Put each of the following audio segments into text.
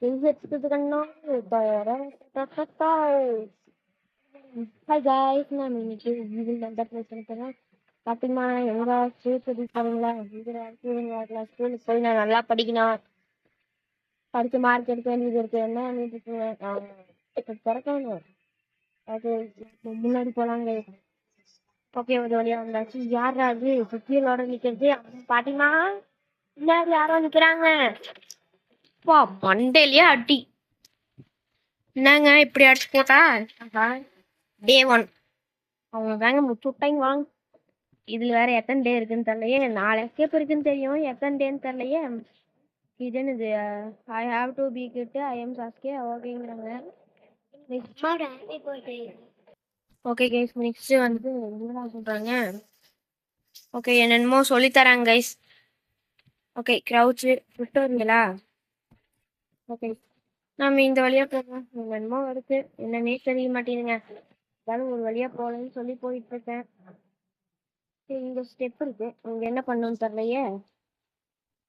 Hi guys, நான் இன்னைக்கு வீடியோவில் என்ன பேச போகிறேன் பார்த்தீங்கன்னா எங்கள் ஸ்கூல் சொல்லியிருக்காங்களா ஸ்கூலுக்கு போய் நான் நல்லா படிக்கணும், படித்து மார்க் எடுக்க வேண்டியது இருக்குது. என்ன பண்ணிட்டு இருக்கேன் இப்போ திறக்கணும். அது முன்னாடி போகலாங்க. ஓகே, ஒரு வழியாக வந்தாச்சு. யாரா அது சுத்தியலோட நிற்கிறது? பாட்டிமா முன்னாடி யாரோ நிற்கிறாங்க. அப்பா மண்டையிலேயே அடி. என்னங்க இப்படி அடிச்சு போட்டா? டே 1 அவங்க தாங்க முச்சு விட்டாங்க. வாங்க, இதுல வேற எத்தனை டே இருக்குன்னு தெரியலையே. 4 எஸ்கேப் இருக்குன்னு தெரியும், எத்தனை டேன்னு தெரியலையே. இது என்னது? I have to be kid I am Sasuke ஓகேங்கிறாங்க. ஓகே கைஸ், நெக்ஸ்ட் வந்து என்ன சொல்றாங்க? ஓகே, என்னென்னமோ சொல்லித்தராங்க கைஸ். ஓகே, க்ரௌச்சு விட்டுறீங்களா? ஓகே, நம்ம இந்த வழியா போகலாம். என்னென்னமோ இருக்கு, என்னன்னே தெரிய மாட்டேங்குதுங்க. அதாவது ஒரு வழியா போகலன்னு சொல்லி போயிட்டு இருக்கேன். இங்க ஸ்டெப் இருக்கு, இங்க என்ன பண்ணணும்னு தெரியலையே.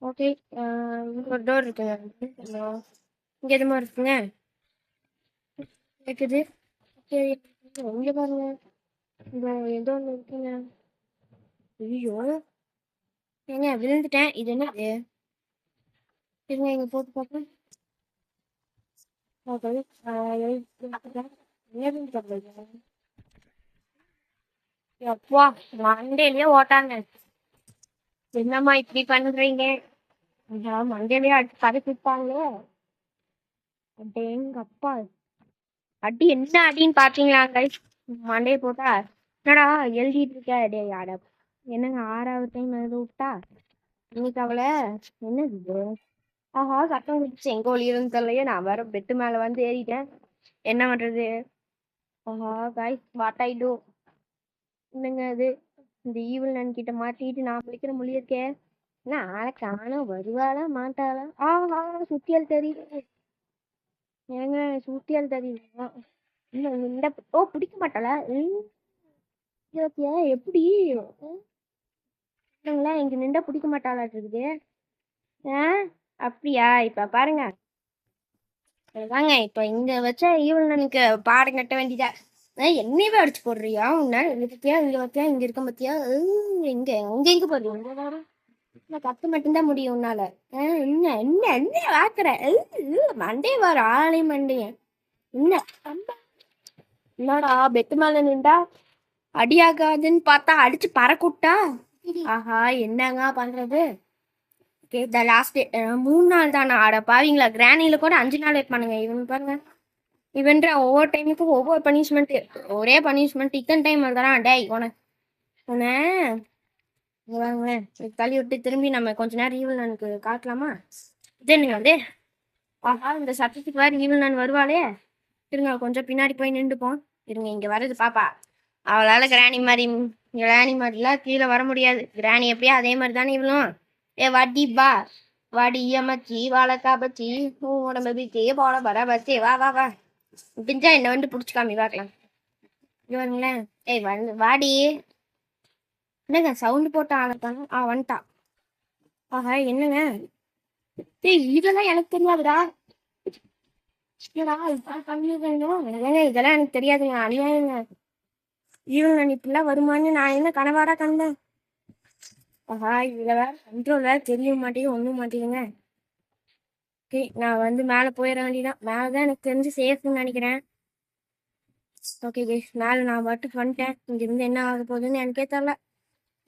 ஓகே, இங்க ஒரு டோர் இருக்குங்க. இங்க எதுமா இருக்குங்க இருக்குது. சரி, இங்க பாருங்க, இந்த ஏதோ ஒன்று இருக்குங்க. ஐயோ ஏங்க விழுந்துட்டேன். இது என்னது? இருங்க, இங்க போட்டு பார்ப்பேன். ஓகே, அப்பா மண்டையிலேயே ஓட்டாங்க. என்னம்மா இப்படி பண்றீங்க? மண்டையிலேயே அடிச்சு பறிச்சுட்டாங்களே. எங்க அப்பா அடி என்ன அடின்னு பாத்தீங்களா கைஸ்? மண்டையை போட்டா என்னடா எழுதிட்டு இருக்க? டே யார என்னங்க 6வது டைம் எழுத விட்டா இன்னைக்கு அவளை. என்னது இது? ஆஹா, சட்டம் குடிச்சு எங்க ஒளியுதுன்னு தெரியலையே. நான் வேற பெட்டு மேல வந்து ஏறிட்டேன். என்ன பண்றது? ஆஹா கைஸ், வாட் ஐ டூ? என்னங்க அது? இந்த ஈவில் நன் கிட்ட மாட்டிட்டு நான் பிடிக்கிற மொழி இருக்கே. என்ன ஆளை காணோம், வருவாளா மாட்டாளா? ஆஹா, சுத்தியல் தெரியுது. ஏங்க சுத்தியல் தெரியுமா? இன்னும் இந்த ஓ பிடிக்க மாட்டாளா? எப்படி இங்க நின்றா பிடிக்க மாட்டாளாட்டு இருக்குது. அப்படியா? இப்ப பாருங்க வாங்க, இப்ப இங்க வச்ச ஈவனுக்கு பாடம் கட்ட வேண்டியதா. என்னையவே அடிச்சு போடுறியா? உன்னால இங்க பத்தியா, இங்க பத்தியா, இங்க இருக்க பத்தியா? எங்க எங்க எங்க போடுறீங்க? நான் கத்து மட்டும்தான் முடியும் உன்னால. என்ன என்ன என்ன வாக்குற? மண்டே வர ஆளை மண்டைய என்ன? என்னடா பெட்டு மேல நின்றா அடியாகாதுன்னு பார்த்தா அடிச்சு பறக்குட்டா. ஆஹா, என்னங்க பண்றது? ஓகே, த லாஸ்ட் டே 3 நாள் தானா? ஆட பாவீங்களா, கிரானியில கூட 5 நாள் வைப்பானுங்க. இவன் பாருங்க, இவன்ற ஒவ்வொரு டைமுக்கும் ஒவ்வொரு பனிஷ்மெண்ட். ஒரே பனிஷ்மெண்ட் இத்தனை டைம் வருதான். டேய் உன வாங்களேன் தள்ளி விட்டு திரும்பி நம்ம கொஞ்ச நேரம் ஈவில் எனக்கு காட்டலாமா? இதுன்னு வந்து ஆஹா, இந்த சத்தத்துக்கு வேற ஈவில் நான் வருவாளே. இருங்க, கொஞ்சம் பின்னாடி போய் நின்றுப்போம். இருங்க, இங்க வருது பாப்பா. அவளால கிராணி மாதிரிலாம் கீழே வர முடியாது. கிராணி எப்படியா அதே மாதிரி தானே இவளும். ஏ வட்டி பா, வாடி அம்மச்சி வாழக்கா பச்சி உடம்பு பிச்சி போட பர பச்சி வா வா வா. பிஞ்சா என்ன வந்து பிடிச்சிக்காமி பார்க்கலாம். இது வருங்களேன். ஏய் வந்து வாடி. என்னங்க சவுண்டு போட்டு ஆளத்தாங்க? வந்துட்டா. ஆஹா, என்னங்க? ஏய் இதெல்லாம் எனக்கு தெரியாதுடா. இதெல்லாம் எனக்கு தெரியாதுங்க, அநியாயங்க. ஈவன் நான் இப்படிலாம் வருமானு நான் என்ன கனவாடா கண்டேன்? ஆஹா, இதுல வேற கண்ட்ரோல் வேற தெரிய மாட்டேங்குது, ஒண்ணும் மாட்டேங்குங்க. ஓகே, நான் வந்து மேலே போயிட வேண்டியதான். மேலதான் எனக்கு தெரிஞ்சு சேஃப்னு நினைக்கிறேன். ஓகே கேஸ், மேலே நான் பாட்டுக்கு வந்துட்டேன். இங்கிருந்து என்ன ஆக போகுதுன்னு எனக்கே தெரியல.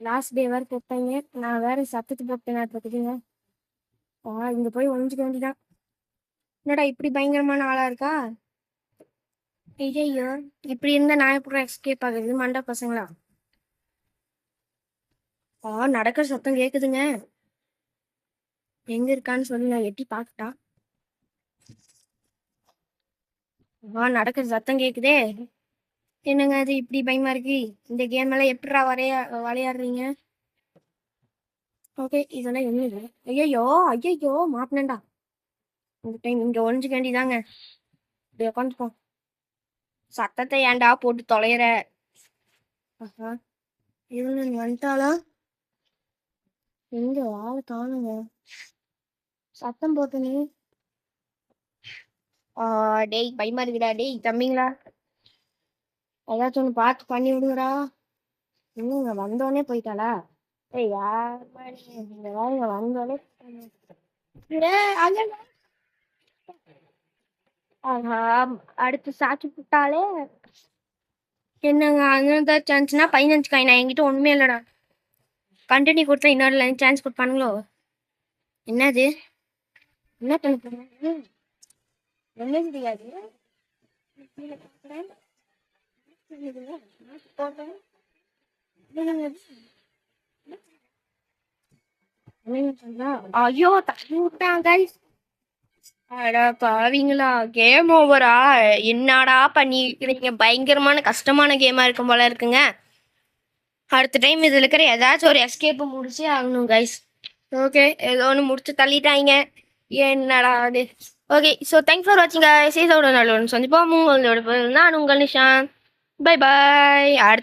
லாஸ்ட் டே வேற போட்டாங்க, நான் வேற சத்தத்து போட்டேன் பார்த்துக்குங்க. இங்க போய் ஒழிஞ்சுக்க வேண்டியதான். என்னடா இப்படி பயங்கரமான ஆளா இருக்கா? ஐயோ, இப்படி இருந்தா நான் எப்படி எஸ்கேப் ஆகுது? மண்டா பசங்களா? நடக்கிற சத்தம் கேக்குதுங்க. எங்க இருக்கான்னு சொல்லி நான் எட்டி பாக்கட்டா? நடக்கிற சத்தம் கேக்குதே. என்னங்க அது இப்படி பயமா இருக்கு? இந்த கேம் எல்லாம் எப்படா விளையாடுறீங்க? ஓகே, இதெல்லாம் என்னது? ஐயோ ஐயோ, மாட்டினேன்டா. இந்த டைம் இங்க ஒழிஞ்சுக்க வேண்டியதாங்க. இப்படி உட்காந்துப்போம். சத்தத்தை ஏன்டா போட்டு தொலைற? ஆஹா, இவனு வந்துட்டாளா? எங்க ஆளை காணுங்க. சத்தம் போட்டுனே டேய் பயமா இருக்குடா. டேய் தம்பிங்களா, ஏதாச்சும் ஒன்று பார்த்து பண்ணி விடுங்கடா. இன்னும் வந்தோடனே போயிட்டாளா? ஏய் யார் இங்க வந்தோடனே அங்க ஆஹா, அடுத்து சாச்சு புட்டாலே. என்னங்க அங்கே சான்ஸ்னா 15 காயினா? என்கிட்ட ஒண்ணுமே இல்லடா. கண்டினியூ கொடுத்தா இன்னொரு லைன் சான்ஸ் கொடுப்பானுங்களோ? என்னது? என்ன பண்ண போறீங்க? என்ன தெரியாது. ஐயோ தள்ளி விட்டான் கைஸ். அடா பாவீங்களா, கேம் ஓவரா? என்னடா பண்ணிக்கிறீங்க? பயங்கரமான கஷ்டமான கேமா இருக்கும் போல இருக்குங்க. அடுத்த டைம் இதுல இருக்கிற ஏதாச்சும் ஒரு எஸ்கேப் முடிச்சே ஆகணும் கைஸ். ஓகே, ஏதோ ஒன்று முடிச்சு தள்ளிட்டாங்க. என்னடா அது? ஓகே, ஸோ தேங்க்ஸ் ஃபார் வாட்சிங் கைஸ். இதோட நல்ல ஒன்று சந்திப்போம். உங்களோட நான் உங்கள் நிஷான். Bye bye. அடுத்த